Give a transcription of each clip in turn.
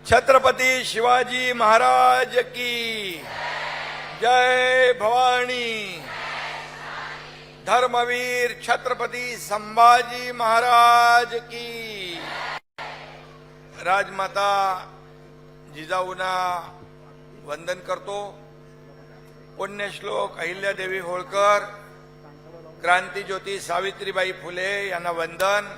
छत्रपती शिवाजी महाराज की जय भवानी। धर्मवीर छत्रपती संभाजी महाराज की। राजमाता जिजाऊंना वंदन करतो। पुण्यश्लोक अहिल्यादेवी होळकर, क्रांतिज्योती सावित्रीबाई फुले यांना वंदन।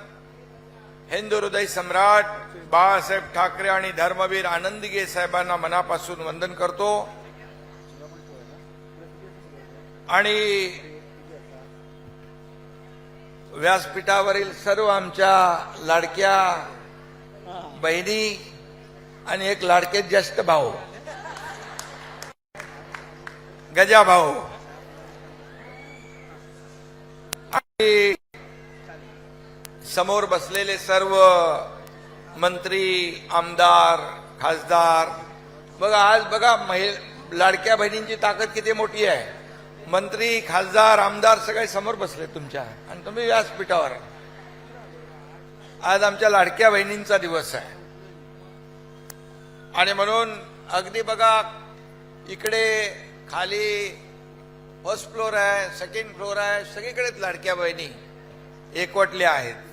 हिंदू हृदय सम्राट बाळासाहेब ठाकरे आणि धर्मवीर आनंदीगे साहेबांना मनापासून वंदन करतो। आणि व्यासपीठावरील सर्व आमच्या लाडक्या बहिणी आणि एक लाडके ज्येष्ठ भाऊ गजा भाऊ आणि समोर बसलेले सर्व मंत्री, आमदार, खासदार, बघा आज बघा लाडक्या बहिणींची ताकद किती मोठी आहे। मंत्री, खासदार, आमदार सगळे समोर बसले तुमच्या आणि तुम्ही व्यासपीठावर। आज आमच्या लाडक्या बहिणींचा दिवस आहे आणि म्हणून अगदी बघा इकडे खाली फर्स्ट फ्लोर आहे, सेकंड फ्लोर आहे, सगळीकडेच लाडक्या बहिणी एकवटल्या आहेत।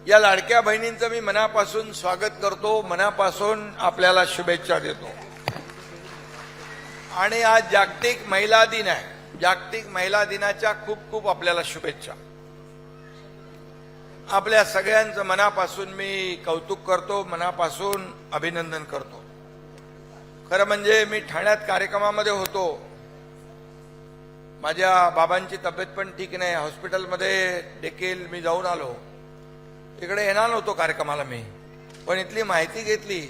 या लाडक्या बहिणींचं मी मनापासून स्वागत करतो, मनापासून आपल्याला शुभेच्छा देतो। आणि आज जागतिक महिला दिन आहे। जागतिक महिला दिनाच्या खूप खूप आपल्याला शुभेच्छा। आपल्या सगळ्यांचं मनापासून मी कौतुक करतो, मनापासून अभिनंदन करतो। खरं म्हणजे मी ठाण्यात कार्यक्रमामध्ये होतो। माझ्या बाबांची तब्येत पण ठीक नाही, हॉस्पिटलमध्ये देखील मी जाऊन आलो। इकडे येणार नव्हतो कार्यक्रमाला मी, पण इथली माहिती घेतली,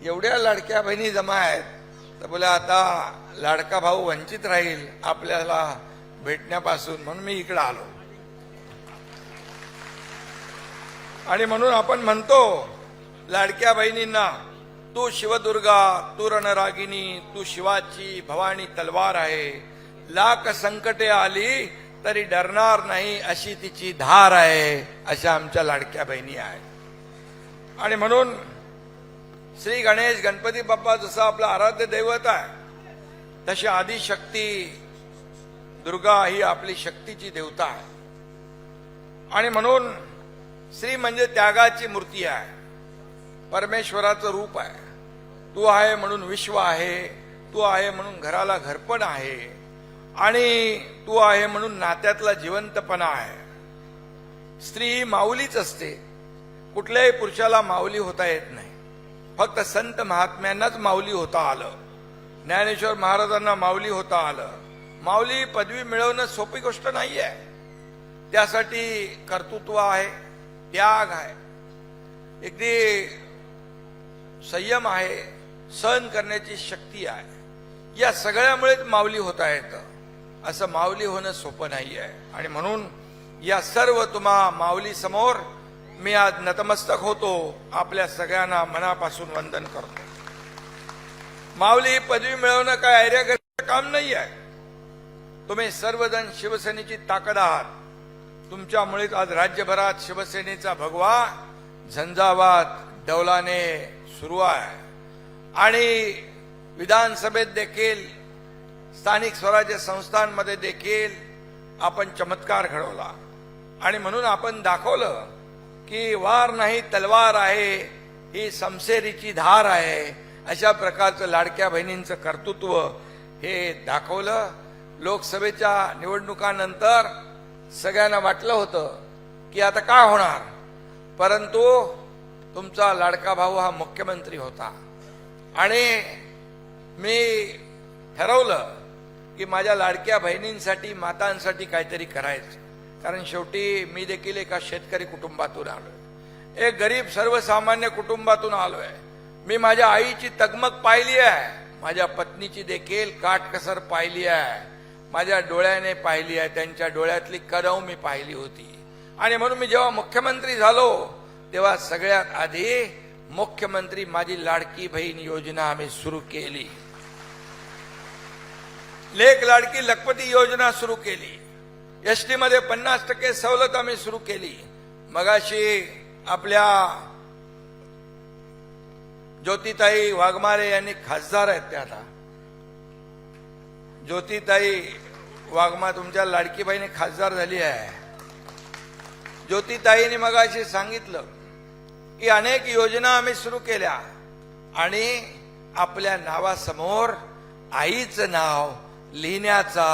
एवढ्या लाडक्या बहिणी जमा आहेत, तर बोला आता लाडका भाऊ वंचित राहील आपल्याला भेटण्यापासून, म्हणून मी इकडे आलो। आणि म्हणून आपण म्हणतो लाडक्या बहिणींना, तू शिवदुर्गा, तू रणरागिनी, तू शिवाची भवानी तलवार आहे। लाख संकटे आली तरी डरणार नाही अशी तिची धार आहे, अशा आमच्या लाडक्या बहिणी आहेत। आणि म्हणून श्री गणेश गणपती बाप्पा जसं आपलं आराध्य दैवत आहे, तशी आदिशक्ती दुर्गा ही आपली शक्तीची देवता आहे। आणि म्हणून श्री म्हणजे त्यागाची मूर्ती आहे, परमेश्वराचं रूप आहे। तू आहे म्हणून विश्व आहे, तू आहे म्हणून घराला घरपण आहे, आणि तू आहे म्हणून नात्यातला जिवंतपणा आहे। स्त्री ही माऊलीच असते, कुठल्याही पुरुषाला माऊली होता येत नाही। फक्त संत महात्म्यांनाच माऊली होता आलं, ज्ञानेश्वर महाराजांना माऊली होता आलं। माऊली पदवी मिळवणं सोपी गोष्ट नाही आहे, त्यासाठी कर्तृत्व आहे, त्याग आहे, अगदी संयम आहे, सहन करण्याची शक्ती आहे। या सगळ्यामुळेच माऊली होता येतं, असं माऊली होणं सोपं नाही आहे। आणि म्हणून या सर्व तुम्हा माऊली समोर मी आज नतमस्तक होतो, आपल्या सगळ्यांना मनापासून वंदन करतो। माऊली पदवी मिळवणं काय ऐर्यागरीचं काम नाही आहे। तुम्ही सर्वजण शिवसेनेची ताकद आहात, तुमच्यामुळेच आज राज्यभरात शिवसेनेचा भगवा झंझावात डौलाने सुरू आहे। आणि विधानसभेत देखील, स्थानिक स्वराज्य संस्थांमध्ये देखील आपण चमत्कार घडवला। आणि म्हणून आपण दाखवलं की वार नाही तलवार आहे, ही समशेरीची धार आहे। अशा प्रकारचं लाडक्या बहिणींचं कर्तृत्व हे दाखवलं। लोकसभेच्या निवडणुकानंतर सगळ्यांना वाटलं होतं की आता काय होणार, परंतु तुमचा लाडका भाऊ हा मुख्यमंत्री होता आणि मी ठरवलं की माझ्या लाडक्या बहिणींसाठी, मातांसाठी काहीतरी करायचं। कारण शेवटी मी देखील एका शेतकरी कुटुंबातून आलोय, एक गरीब सर्वसामान्य कुटुंबातून आलोय। मी माझ्या आईची तगमग पाहिली आहे, माझ्या पत्नीची देखील काटकसर पाहिली आहे, माझ्या डोळ्याने पाहिली आहे, त्यांच्या डोळ्यातली करव मी पाहिली होती। आणि म्हणून मी जेव्हा मुख्यमंत्री झालो तेव्हा सगळ्यात आधी मुख्यमंत्री माझी लाडकी बहीण योजना आम्ही सुरू केली, लेक लाडकी लखपती योजना सुरू केली, एसटी मध्ये 50% सवलत आम्ही सुरू केली। मगाशी आपल्या ज्योतिताई वाघमारे यांनी खासदार आहेत ते आता. ज्योतिताई वाघमा तुमच्या लाडकी बहिणी खासदार झाली आहे. ज्योतिताईने मगाशी सांगितलं की अनेक योजना आम्ही सुरू केल्या आणि आपल्या नावासमोर आईचं नाव लिहिण्याचा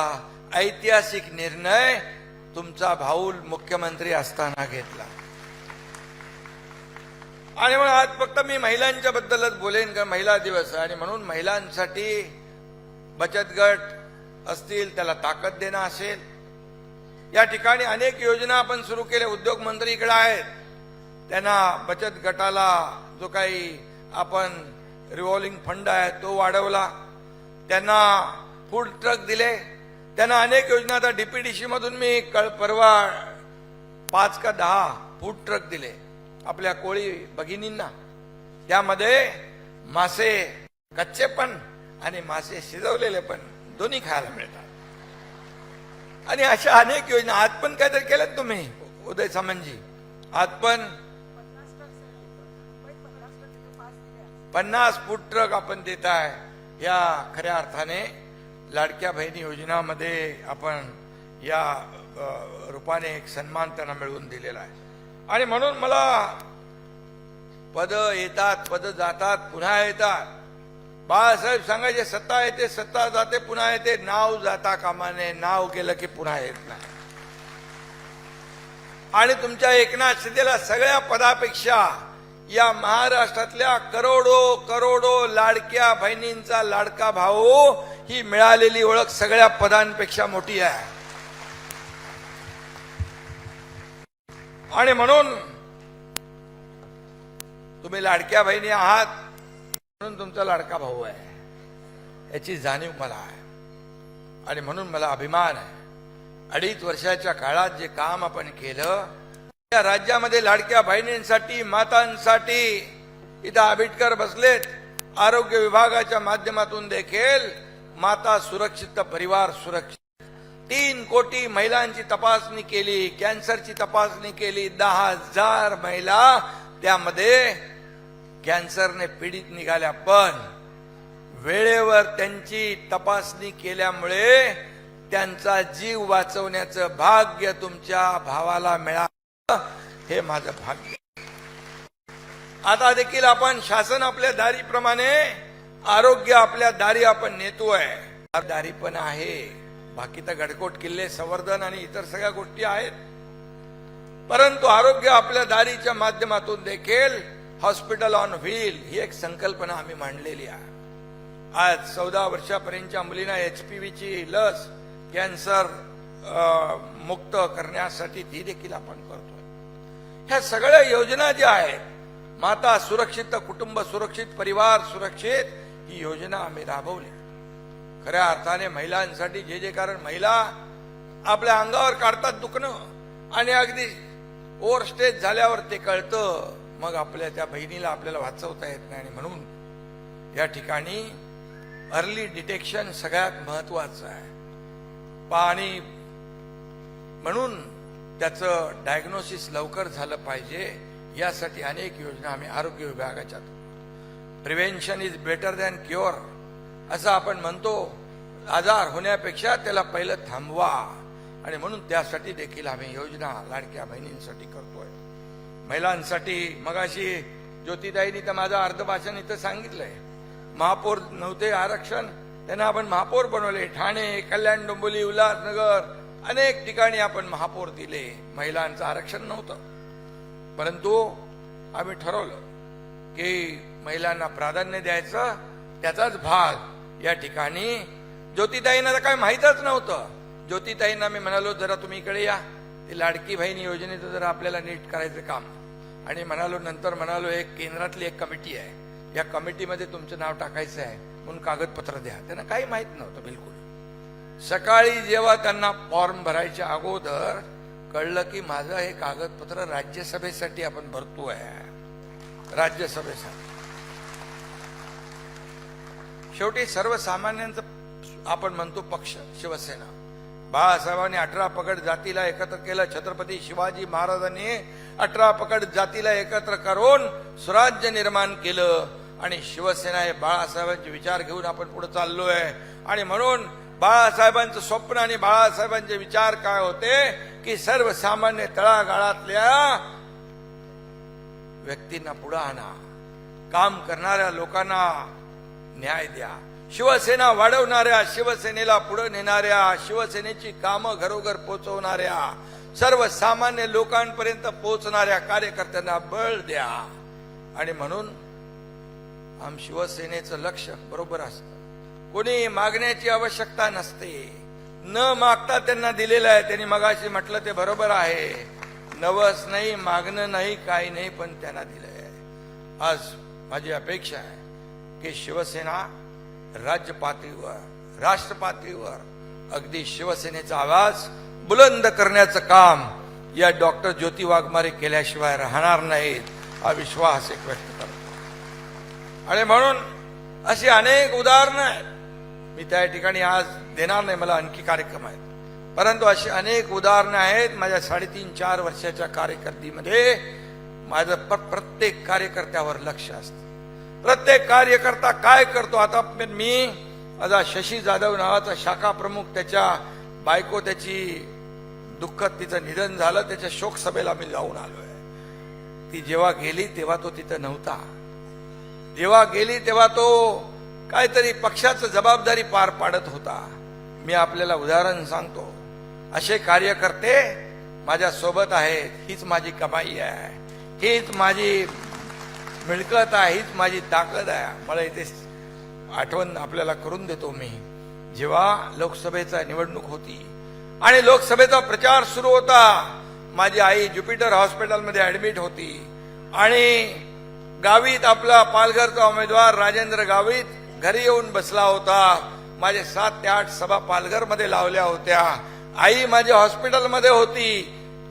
ऐतिहासिक निर्णय तुमचा भाऊ मुख्यमंत्री असताना घेतला. आणि म्हणून आज फक्त मी महिलांच्या बद्दलच बोलेन का महिला दिवस आहे आणि म्हणून महिलांसाठी बचत गट असतील त्याला ताकद देणं असेल. या ठिकाणी अनेक योजना आपण सुरू केल्या. उद्योग मंत्री इकडे आहेत, त्यांना बचत गटाला जो काही आपण रिव्हॉल्विंग फंड आहे तो वाढवला, त्यांना फूड ट्रक दिले, त्यांना अनेक योजना. आता डीपीडीसी मधून मी परवा 5 का 10 फूड ट्रक दिले आपल्या कोळी भगिनींना. त्यामध्ये मासे कच्चे पण आणि मासे शिजवलेले पण दोन्ही खायला मिळतात. आणि अशा अनेक योजना आज पण काहीतरी केल्यात तुम्ही उदय सामंतजी. आज पण 50 फूड ट्रक आपण देत आहे. या खऱ्या अर्थाने लाडक्या बहिणी योजनामध्ये आपण या रूपाने एक सन्मान त्यांना मिळवून दिलेला आहे. आणि म्हणून मला पद येतात, पद जातात, पुन्हा येतात. बाळासाहेब सांगायचे सत्ता येते, सत्ता जाते, पुन्हा येते. नाव जाता कामा नये, नाव गेलं की पुन्हा येत नाही. आणि तुमच्या एकनाथ शिंदेला सगळ्या पदापेक्षा या महाराष्ट्रातल्या करोडो करोडो लाडक्या बहिणींचा लाडका भाऊ ही मिळालेली ओळख सगळ्या पदांपेक्षा मोठी आहे. आणि म्हणून तुम्ही लाडक्या बहिणी आहात म्हणून तुमचा लाडका भाऊ आहे याची जाणीव मला आहे. आणि म्हणून मला अभिमान आहे. 2.5 वर्षाच्या काळात जे काम आपण केलं त्या राज्यामध्ये लाडक्या बहिणींसाठी, मातांसाठी इथं आंबेडकर बसलेत. आरोग्य विभागाच्या माध्यमातून देखील माता सुरक्षित तर परिवार सुरक्षित. 3 कोटी महिलांची तपासणी केली, कॅन्सरची तपासणी केली. 10,000 महिला त्यामध्ये कॅन्सरने पीडित निघाल्या. पण वेळेवर त्यांची तपासणी केल्यामुळे त्यांचा जीव वाचवण्याचं भाग्य तुमच्या भावाला मिळालं. हे माझं भाग्य. आता देखील आपण शासन आपल्या दारीप्रमाणे आरोग्य आपल्या दारी आपण नेतोय. दारी पण आहे. बाकी तर गडकोट किल्ले संवर्धन आणि इतर सगळ्या गोष्टी आहेत. परंतु आरोग्य आपल्या दारीच्या माध्यमातून देखील हॉस्पिटल ऑन व्हील ही एक संकल्पना आम्ही मांडलेली आहे. आज 14 वर्षापर्यंतच्या मुलींना HPVची लस कॅन्सर मुक्त करण्यासाठी ती देखील आपण करतोय. ह्या सगळ्या योजना ज्या आहेत, माता सुरक्षित तर कुटुंब सुरक्षित, परिवार सुरक्षित, ही योजना आम्ही राबवली. खऱ्या अर्थाने महिलांसाठी जे कारण महिला आपल्या अंगावर काढतात दुखणं आणि अगदी ओव्हर स्टेज झाल्यावर ते कळतं. मग आपल्या त्या बहिणीला आपल्याला वाचवता येत नाही. आणि म्हणून या ठिकाणी अर्ली डिटेक्शन सगळ्यात महत्वाचं आहे. आणि म्हणून त्याचं डायग्नोसिस लवकर झालं पाहिजे यासाठी अनेक योजना आम्ही आरोग्य विभागाच्या prevention is better than cure असं आपण म्हणतो. आजार होण्यापेक्षा त्याला पहिलं थांबवा. आणि म्हणून त्यासाठी देखील आम्ही योजना लाडक्या बहिणींसाठी करतोय. महिलांसाठी मगाशी ज्योतिताईंनी तर माझं अर्ध भाषण इथं सांगितलंय. महापौर नव्हते आरक्षण, त्यांना आपण महापौर बनवले. ठाणे, कल्याण, डोंबिवली, उल्हासनगर अनेक ठिकाणी आपण महापौर दिले. महिलांचं आरक्षण नव्हतं, परंतु आम्ही ठरवलं की महिलांना प्राधान्य द्यायचं. त्याचाच भाग या ठिकाणी ज्योतिताईंना तर काय माहीतच नव्हतं. ज्योतिताईंना मी म्हणालो जरा तुम्ही इकडे या, ती लाडकी बहीण योजनेचं जरा आपल्याला नीट करायचं काम. आणि नंतर म्हणालो एक केंद्रातली एक कमिटी आहे, या कमिटीमध्ये तुमचं नाव टाकायचं आहे म्हणून कागदपत्र द्या. त्यांना काही माहित नव्हतं बिलकुल. सकाळी जेव्हा त्यांना फॉर्म भरायच्या अगोदर कळलं की माझं हे कागदपत्र राज्यसभेसाठी आपण भरतोय. राज्यसभेसाठी शेवटी सर्वसामान्यांचं आपण म्हणतो पक्ष शिवसेना. बाळासाहेबांनी 18 पगड जातीला एकत्र केलं. छत्रपती शिवाजी महाराजांनी 18 पगड जातीला एकत्र करून स्वराज्य निर्माण केलं. आणि शिवसेना हे बाळासाहेबांचे विचार घेऊन आपण पुढे चाललोय. आणि म्हणून बाळासाहेबांचं स्वप्न आणि बाळासाहेबांचे विचार काय होते की सर्वसामान्य तळागाळातल्या व्यक्तींना पुढे आणा, काम करणाऱ्या लोकांना न्याय द्या, शिवसेना वाढवणाऱ्या, शिवसेनेला पुढे नेणाऱ्या, शिवसेनेची कामं घरोघर पोहोचवणाऱ्या, सर्वसामान्य लोकांपर्यंत पोहोचणाऱ्या कार्यकर्त्यांना बळ द्या. आणि म्हणून शिवसेनेचं लक्ष बरोबर असतं. कोणी मागण्याची आवश्यकता नसते, न मागता त्यांना दिलेलं आहे. त्यांनी मगाशी म्हटलं ते बरोबर आहे, नवस नाही, मागणं नाही, काही नाही, पण त्यांना दिलंय. आज माझी अपेक्षा आहे की शिवसेना राज्य पातळीवर, राष्ट्र पातळीवर अगदी शिवसेनेचा आवाज बुलंद करण्याचं काम या डॉक्टर ज्योती वाघमारे केल्याशिवाय राहणार नाहीत, हा विश्वास एक व्यक्त करतो. आणि म्हणून अशी अनेक उदाहरणं आहेत, मी त्या ठिकाणी आज देणार नाही, मला आणखी कार्यक्रम आहेत, परंतु अशी अनेक उदाहरणं आहेत. माझ्या 3.5-4 वर्षाच्या कारकिर्दीमध्ये माझं प्रत्येक कार्यकर्त्यावर लक्ष असतं. प्रत्येक कार्यकर्ता काय करतो. आता मी माझा शशी जाधव नावाचा शाखा प्रमुख, त्याच्या बायको, त्याची दुःखद तिचं निधन झालं, त्याच्या शोक सभेला मी जाऊन आलोय. ती जेव्हा गेली तेव्हा तो तिथं नव्हता. जेव्हा गेली तेव्हा तो काहीतरी पक्षाचं जबाबदारी पार पाडत होता. मी आपल्याला उदाहरण सांगतो, असे कार्यकर्ते माझ्या सोबत आहेत. हीच माझी कमाई आहे, हीच माझी मिळकत आहे, हीच माझी ताकद आहे. मला इथे आठवण आपल्याला करून देतो मी. जेव्हा लोकसभेचा निवडणूक होती आणि लोकसभेचा प्रचार सुरू होता, माझी आई ज्युपिटर हॉस्पिटलमध्ये ऍडमिट होती आणि गावीत आपला पालघरचा उमेदवार राजेंद्र गावीत घरी येऊन बसला होता. माझे 7 ते 8 सभा पालघरमध्ये लावल्या होत्या. आई माझ्या हॉस्पिटलमध्ये होती,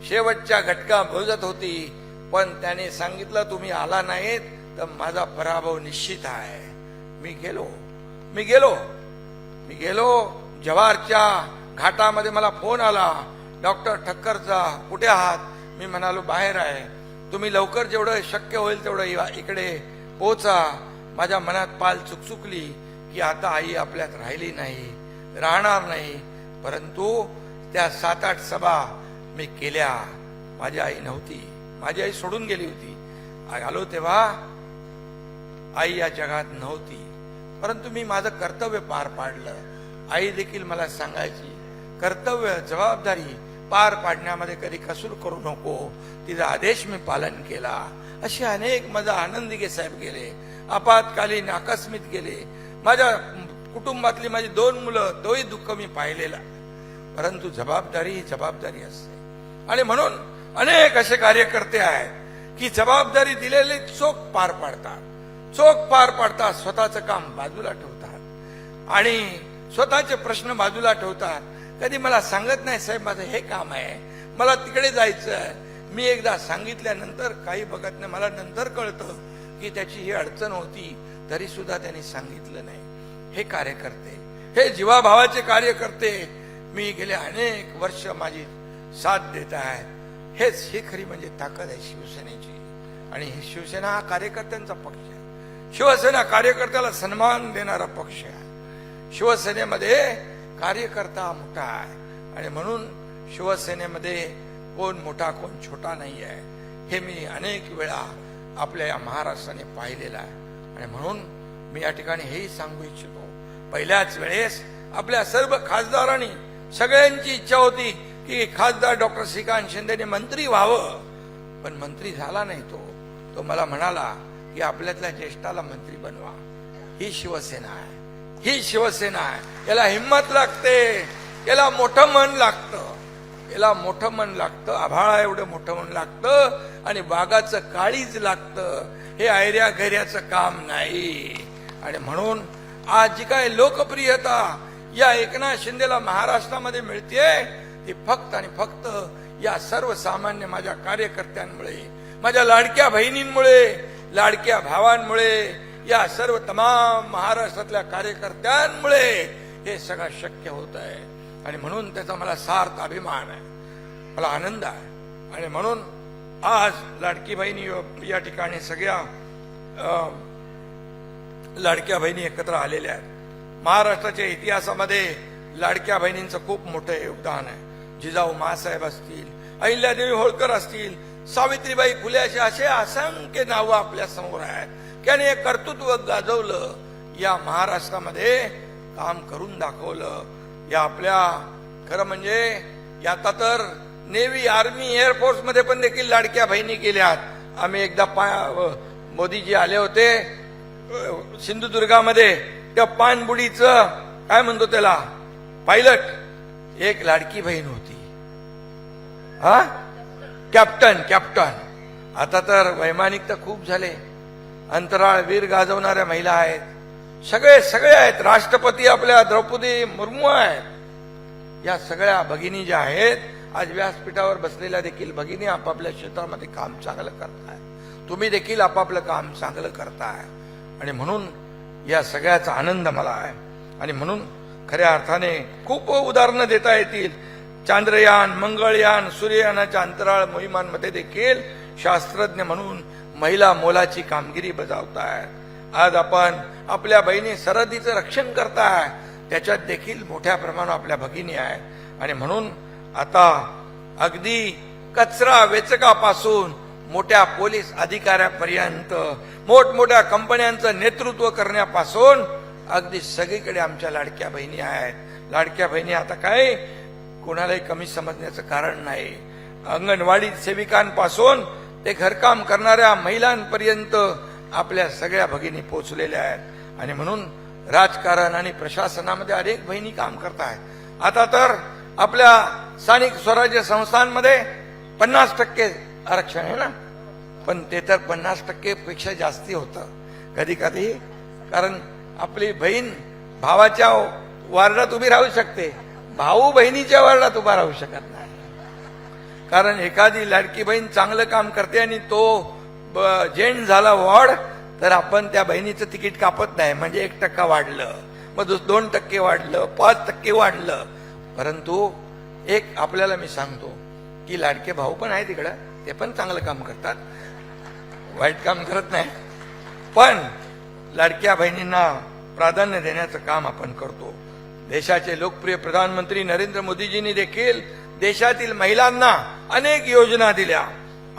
शेवटच्या घटका मोजत होती, पण त्याने सांगितलं तुम्ही आला नाहीत तर माझा पराभव निश्चित आहे. मी गेलो जव्हारच्या घाटामध्ये मला फोन आला डॉक्टर ठक्करचा, कुठे आहात? मी म्हणालो बाहेर आहे. तुम्ही लवकर जेवढं शक्य होईल तेवढं इकडे पोहोचा. माझ्या मनात पाल चुकचुकली की आता आई आपल्यात राहिली नाही, राहणार नाही. परंतु त्या 7-8 सभा मी केल्या. माझी आई नव्हती, माझी आई सोडून गेली होती. आलो तेव्हा आई या जगात नव्हती, परंतु मी माझं कर्तव्य पार पाडलं. आई देखील मला सांगायची, कर्तव्य जबाबदारी पार पाडण्यामध्ये कधी कसूर करू नको. तिचा आदेश मी पालन केला. असे अनेक माझा आनंदीगे साहेब गेले, आपत्कालीन आकस्मित गेले. माझ्या कुटुंबातली माझी 2 मुलं, तोही दुःख मी पाहिलेला. परंतु जबाबदारी ही जबाबदारी असते. आणि म्हणून अनेक असे कार्यकर्ते आहेत की जबाबदारी दिलेली चोख पार पाडतात, स्वतःचं काम बाजूला ठेवतात आणि स्वतःचे प्रश्न बाजूला ठेवतात. कधी मला सांगत नाही साहेब माझं हे काम आहे, मला तिकडे जायचं आहे. मी एकदा सांगितल्यानंतर काही बघत नाही. मला नंतर कळतं की त्याची ही अडचण होती, तरी सुद्धा त्यांनी सांगितलं नाही. हे कार्यकर्ते, हे जीवाभावाचे कार्यकर्ते मी गेले अनेक वर्ष माझी साथ देत आहेत. ही खरी म्हणजे ताकद आहे शिवसेनेची. आणि शिवसेना हा कार्यकर्त्यांचा पक्ष आहे. शिवसेना कार्यकर्त्याला सन्मान देणारा पक्ष आहे. शिवसेनेमध्ये कार्यकर्ता मोठा आहे आणि म्हणून शिवसेनेमध्ये कोण मोठा कोण छोटा नाही आहे, हे मी अनेक वेळा आपल्या या महाराष्ट्राने पाहिलेलं आहे. आणि म्हणून मी या ठिकाणी हेही सांगू इच्छितो, पहिल्याच वेळेस आपल्या सर्व खासदारांनी सगळ्यांची इच्छा होती की खासदार डॉक्टर श्रीकांत शिंदेने मंत्री व्हावं, पण मंत्री झाला नाही. तो मला म्हणाला की आपल्यातल्या ज्येष्ठाला मंत्री बनवा. ही शिवसेना आहे, ही शिवसेना आहे. याला हिंमत लागते, याला मोठं मन लागतं, आभाळा एवढं मोठं मन लागतं आणि बागाचं काळीज लागतं. हे ऐर्या गैर्याचं काम नाही. आणि म्हणून आज जी काय लोकप्रियता या एकनाथ शिंदेला महाराष्ट्रामध्ये मिळतेय, ती फक्त आणि फक्त या सर्वसामान्य माझ्या कार्यकर्त्यांमुळे, माझ्या लाडक्या बहिणींमुळे, लाडक्या भावांमुळे, या सर्व तमाम महाराष्ट्रातल्या कार्यकर्त्यांमुळे हे सगळं शक्य होत आहे. आणि म्हणून त्याचा मला सार्थ अभिमान आहे, मला आनंद आहे. आणि म्हणून आज लाडकी बहिणी या ठिकाणी सगळ्या लाडक्या बहिणी एकत्र आलेल्या आहेत. महाराष्ट्राच्या इतिहासामध्ये लाडक्या बहिणींचं खूप मोठं योगदान आहे. जिजाऊ माँसाहेब असतील, अहिल्यादेवी होळकर असतील, सावित्रीबाई फुले असे असंख्य नावं आपल्या समोर आहेत. त्याने एक कर्तृत्व गाजवलं, या महाराष्ट्रामध्ये काम करून दाखवलं. या आपल्या खरं म्हणजे आता तर नेव्ही, आर्मी, एअरफोर्स मध्ये पण देखील लाडक्या बहिणी गेल्यात. आम्ही एकदा मोदीजी आले होते सिंधुदुर्गामध्ये, त्या पाणबुडीचं काय म्हणतो त्याला पायलट, एक लाडकी बहीण होती. हा कॅप्टन. आता तर वैमानिक तर खूप झाले, अंतराळवीर गाजवणाऱ्या महिला आहेत, सगळे आहेत. राष्ट्रपती आपल्या द्रौपदी मुर्मू आहेत. या सगळ्या भगिनी ज्या आहेत, आज व्यासपीठावर बसलेल्या देखील भगिनी आपापल्या क्षेत्रामध्ये काम चांगलं करताय. तुम्ही देखील आपापलं काम चांगलं करताय आणि म्हणून या सगळ्याचा आनंद मला आहे. आणि म्हणून खऱ्या अर्थाने खूप उदाहरणं देता येतील. चांद्रयान, मंगळयान, सूर्ययानाच्या अंतराळ मोहिमांमध्ये देखील शास्त्रज्ञ म्हणून महिला मोलाची कामगिरी बजावतायत. आज आपण आपल्या बहिणी सरहद्दीचं रक्षण करताय, त्याच्यात देखील मोठ्या प्रमाणावर आपल्या भगिनी आहेत. आणि म्हणून आता अगदी कचरा वेचकापासून मोठ्या पोलीस अधिकाऱ्यापर्यंत, मोठमोठ्या कंपन्यांचं नेतृत्व करण्यापासून अगदी सगळीकडे आमच्या लाडक्या बहिणी आहेत. लाडक्या बहिणी आता काय कोणालाही कमी समजण्याचं कारण नाही. अंगणवाडी सेविकांपासून ते घरकाम करणाऱ्या महिलांपर्यंत आपल्या सगळ्या भगिनी पोहोचलेल्या आहेत. आणि म्हणून राजकारण आणि प्रशासनामध्ये अनेक बहिणी काम करतायत. आता तर आपल्या स्थानिक स्वराज्य संस्थांमध्ये 50% आरक्षण आहे ना, पण ते तर 50% पेक्षा जास्ती होतं कधी कधी. कारण आपली बहीण भावाच्या वार्डात उभी राहू शकते, भाऊ बहिणीच्या वार्डात उभा राहू शकत नाही. कारण एखादी लाडकी बहीण चांगलं काम करते आणि तो जेंट झाला वॉर्ड, तर आपण त्या बहिणीचं तिकीट कापत नाही. म्हणजे 1% वाढलं, मग 2% वाढलं, 5% वाढलं. परंतु एक आपल्याला मी सांगतो की लाडके भाऊ पण आहे तिकडं, ते पण चांगलं काम करतात, वाईट काम करत नाही. पण लाडक्या बहिणींना प्राधान्य देण्याचं काम आपण करतो. देशाचे लोकप्रिय प्रधानमंत्री नरेंद्र मोदीजींनी देखील देशातील महिलांना अनेक योजना दिल्या,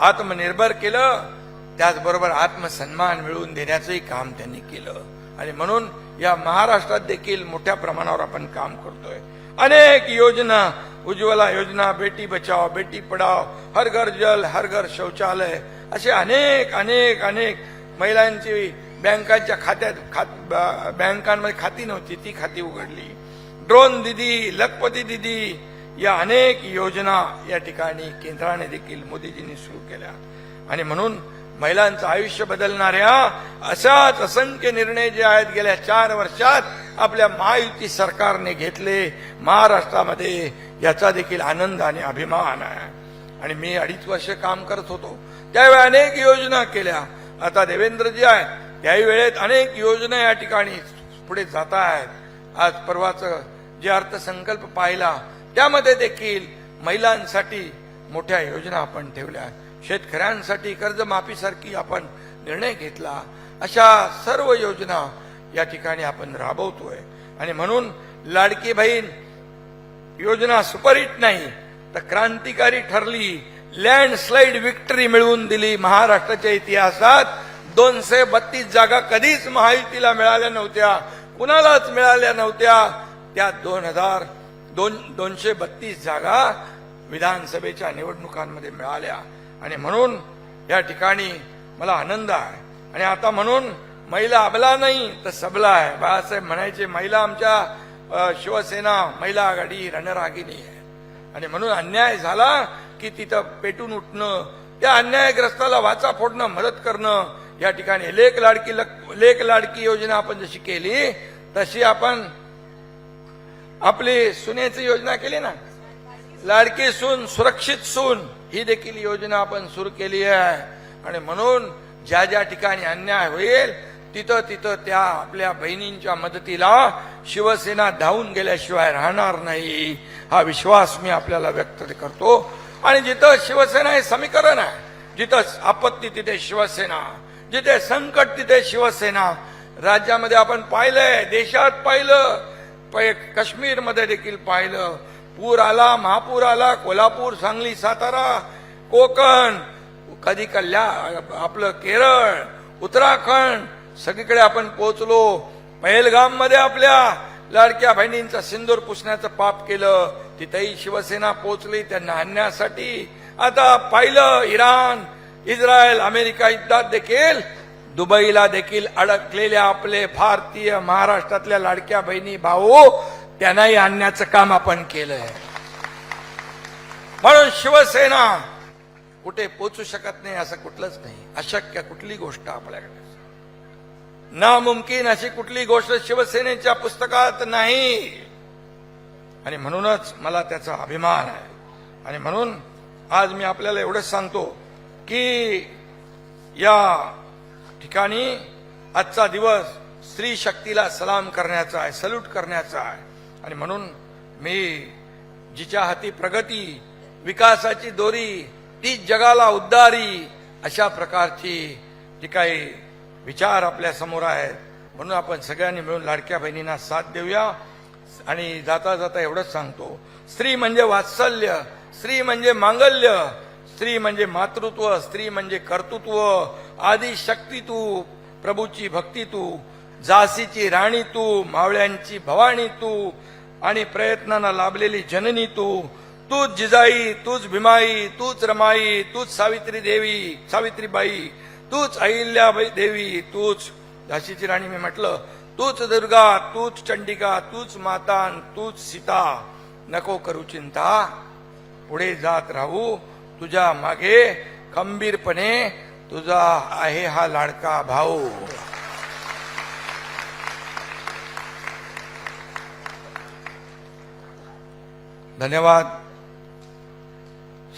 आत्मनिर्भर केलं, त्याचबरोबर आत्मसन्मान मिळवून देण्याचंही काम त्यांनी केलं. आणि म्हणून या महाराष्ट्रात देखील मोठ्या प्रमाणावर आपण काम करतोय. अनेक योजना, उज्ज्वला योजना, बेटी बचाओ बेटी पढाओ, हर घर जल, हर घर शौचालय, असे अनेक अनेक अनेक महिलांची बँकांच्या बँकांमध्ये खाती नव्हती, ती खाती उघडली. ड्रोन दीदी, लखपती दीदी, या अनेक योजना या ठिकाणी केंद्राने देखील मोदीजींनी सुरू केल्या. आणि म्हणून महिलांचं आयुष्य बदलणाऱ्या अशाच असंख्य निर्णय जे आहेत गेल्या 4 वर्षात आपल्या महायुती सरकारने घेतले महाराष्ट्रामध्ये, याचा देखील आनंद आणि अभिमान आहे. आणि मी 2.5 वर्ष काम करत होतो, त्यावेळी अनेक योजना केल्या. आता देवेंद्रजी आहेत, त्याही वेळेत अनेक योजना या ठिकाणी पुढे जात आहेत. आज परवाचं जे अर्थसंकल्प पाहिला, त्यामध्ये देखील महिलांसाठी मोठ्या योजना आपण ठेवल्या. शेतकऱ्यांसाठी कर्जमाफीसारखी आपण निर्णय घेतला. अशा सर्व योजना या ठिकाणी आपण राबवतोय. आणि म्हणून लाडकी बहीण योजना सुपरहिट नाही तर क्रांतिकारी ठरली. लँडस्लाइड विक्टरी मिळवून दिली महाराष्ट्राच्या इतिहासात. 232 जागा कधीच महायुतीला मिळाल्या नव्हत्या, कुणालाच मिळाल्या नव्हत्या. त्या 232 जागा विधानसभेच्या निवडणुकांमध्ये मिळाल्या. आणि म्हणून या ठिकाणी मला आनंद आहे. आणि आता म्हणून महिला अबला नाही तर सबला आहे. बाळासाहेब म्हणायचे, महिला आमच्या शिवसेना महिला आघाडी रणरागिणी आहे. आणि म्हणून अन्याय झाला की तिथं पेटून उठणं, त्या अन्यायग्रस्ताला वाचा फोडणं, मदत करणं. या ठिकाणी लेक लाडकी योजना आपण जशी केली तशी आपण आपली सुनेची योजना केली ना, लाडकी सून सुरक्षित सून, ही देखील योजना आपण सुरू केली आहे. आणि म्हणून ज्या ज्या ठिकाणी अन्याय होईल तिथं तिथं त्या आपल्या बहिणींच्या मदतीला शिवसेना धावून गेल्याशिवाय राहणार नाही, हा विश्वास मी आपल्याला व्यक्त करतो. आणि जिथं शिवसेना हे समीकरण आहे, जिथं आपत्ती तिथे शिवसेना, जिथे संकट तिथे शिवसेना, राज्यामध्ये आपण पाहिलंय, देशात पाहिलं, काश्मीरमध्ये देखील पाहिलं. पूर आला, महापूर आला, कोल्हापूर, सांगली, सातारा, कोकण, कधी आपलं केरळ, उत्तराखंड, सगळीकडे आपण पोहोचलो. पहलगाम मध्ये आपल्या लाडक्या बहिणींचा सिंदूर पुसण्याचं पाप केलं, तिथेही शिवसेना पोहोचली त्यांना आणण्यासाठी. आता पाहिलं इराण, इस्रायल, अमेरिका युद्धात देखील दुबईला देखील अडकलेल्या आपले भारतीय महाराष्ट्रातल्या लाडक्या बहिणी भाऊ त्यांनाही आणण्याचं काम आपण केलंय. म्हणून शिवसेना कुठे पोचू शकत नाही असं कुठलंच नाही. अशक्य कुठली गोष्ट आपल्याकडे, नामुमकिन अशी कुठली गोष्ट शिवसेनेच्या पुस्तकात नाही. आणि म्हणूनच मला त्याचा अभिमान आहे. आणि म्हणून आज मी आपल्याला एवढंच सांगतो की या ठिकाणी आजचा दिवस स्त्री शक्तीला सलाम करण्याचा आहे, सल्यूट करण्याचा आहे. आणि म्हणून मी जिच्या हाती प्रगती, विकासाची दोरी, ती जगाला उद्धारी, अशा प्रकारची जी काही विचार आपल्या समोर आहेत. म्हणून आपण सगळ्यांनी मिळून लाडक्या बहिणींना साथ देऊया. आणि जाता जाता एवढंच सांगतो, स्त्री म्हणजे वात्सल्य, स्त्री म्हणजे मांगल्य, स्त्री म्हणजे मातृत्व, स्त्री म्हणजे कर्तृत्व. आदि शक्ती तू, प्रभूची भक्ती तू, झाशीची राणी तू, मावळ्यांची भवानी तू, आणि प्रयत्नांना लाभलेली जननी तू. तूच जिजाई, तूच भीमाई, तूच रमाई, तूच सावित्रीबाई, तूच अहिल्याबाई देवी, तूच झाशीची राणी. मी म्हटलं, तूच दुर्गा, तूच चंडिका, तूच माता, तूच सीता. नको करू चिंता, पुढे जात राहू तुझ्या मागे खंबीरपणे, तुझा आहे हा लाडका भाऊ. धन्यवाद.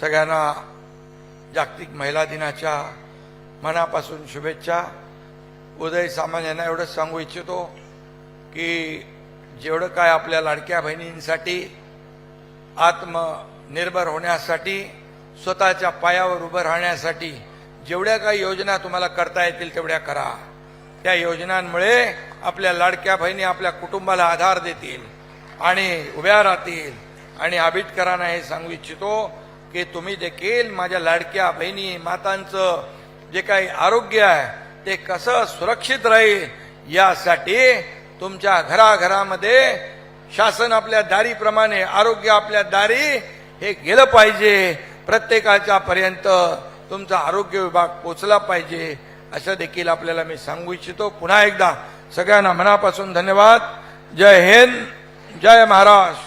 सगळ्यांना जागतिक महिला दिनाच्या मनापासून शुभेच्छा. उदय सामंत यांना एवढंच सांगू इच्छितो की जेवढं काय आपल्या लाडक्या बहिणींसाठी आत्मनिर्भर होण्यासाठी, स्वतःच्या पायावर उभं राहण्यासाठी जेवढ्या काही योजना तुम्हाला करता येतील तेवढ्या करा. त्या योजनांमुळे आपल्या लाडक्या बहिणी आपल्या कुटुंबाला आधार देतील आणि उभ्या राहतील. आणि आंबेडकरांना हे सांगू इच्छितो की तुम्ही देखील माझ्या लाडक्या बहिणी मातांचं जे काही आरोग्य आहे ते कसं सुरक्षित राहील यासाठी तुमच्या घराघरामध्ये शासन आपल्या दारीप्रमाणे आरोग्य आपल्या दारी हे गेलं पाहिजे. प्रत्येकाच्या पर्यंत तुमचा आरोग्य विभाग पोचला पाहिजे असं देखील आपल्याला मी सांगू इच्छितो. पुन्हा एकदा सगळ्यांना मनापासून धन्यवाद. जय हिंद, जय महाराष्ट्र.